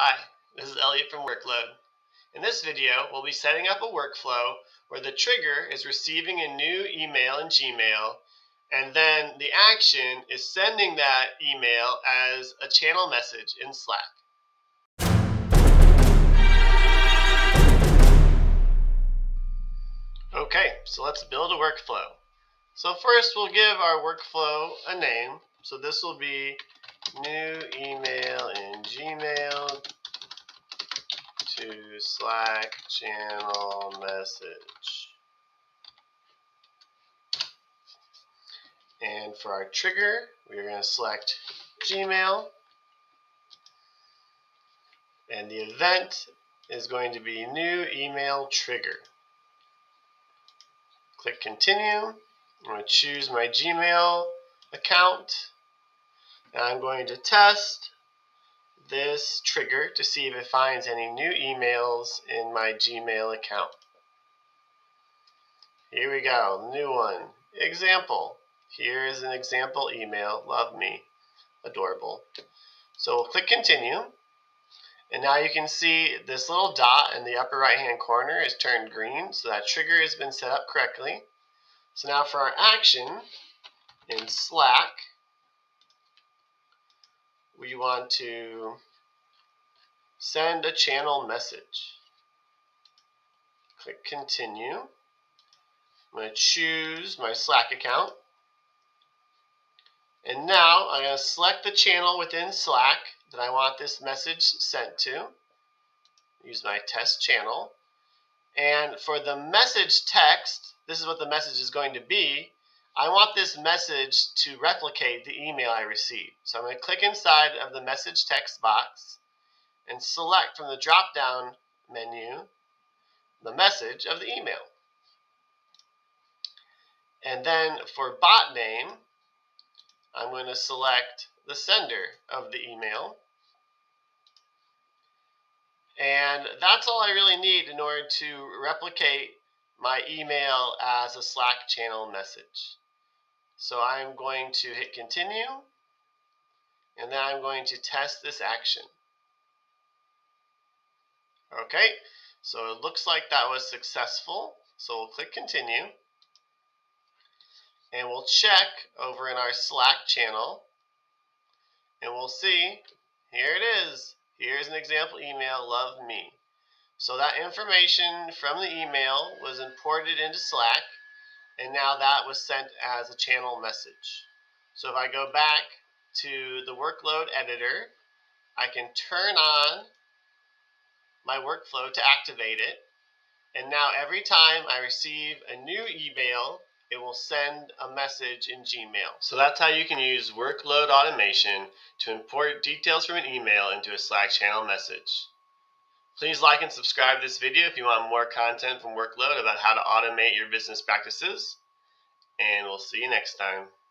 Hi, this is Elliot from Workload. In this video, we'll be setting up a workflow where the trigger is receiving a new email in Gmail, and then the action is sending that email as a channel message in Slack. Okay, so let's build a workflow. So first we'll give our workflow a name. So this will be new email in Gmail to Slack channel message. And for our trigger, we're going to select Gmail. And the event is going to be new email trigger. Click continue. I'm going to choose my Gmail account. And I'm going to test this trigger to see if it finds any new emails in my Gmail account. Here we go, new one. Example. Here is an example email. Love me. Adorable. So we'll click continue. And now you can see this little dot in the upper right hand corner is turned green. So that trigger has been set up correctly. So now for our action in Slack, we want to send a channel message. Click continue. I'm going to choose my Slack account. And now I'm going to select the channel within Slack that I want this message sent to. Use my test channel. And for the message text, this is what the message is going to be. I want this message to replicate the email I received. So I'm going to click inside of the message text box and select from the drop-down menu the message of the email. And then for bot name, I'm going to select the sender of the email. And that's all I really need in order to replicate my email as a Slack channel message. So I'm going to hit continue, and then I'm going to test this action. Okay, so it looks like that was successful. So we'll click continue, and we'll check over in our Slack channel, and we'll see, here it is. Here's an example email, love me. So that information from the email was imported into Slack, and now that was sent as a channel message. So if I go back to the workload editor, I can turn on my workflow to activate it. And now every time I receive a new email, it will send a message in Gmail. So that's how you can use workload automation to import details from an email into a Slack channel message. Please like and subscribe to this video if you want more content from Workload about how to automate your business practices. And we'll see you next time.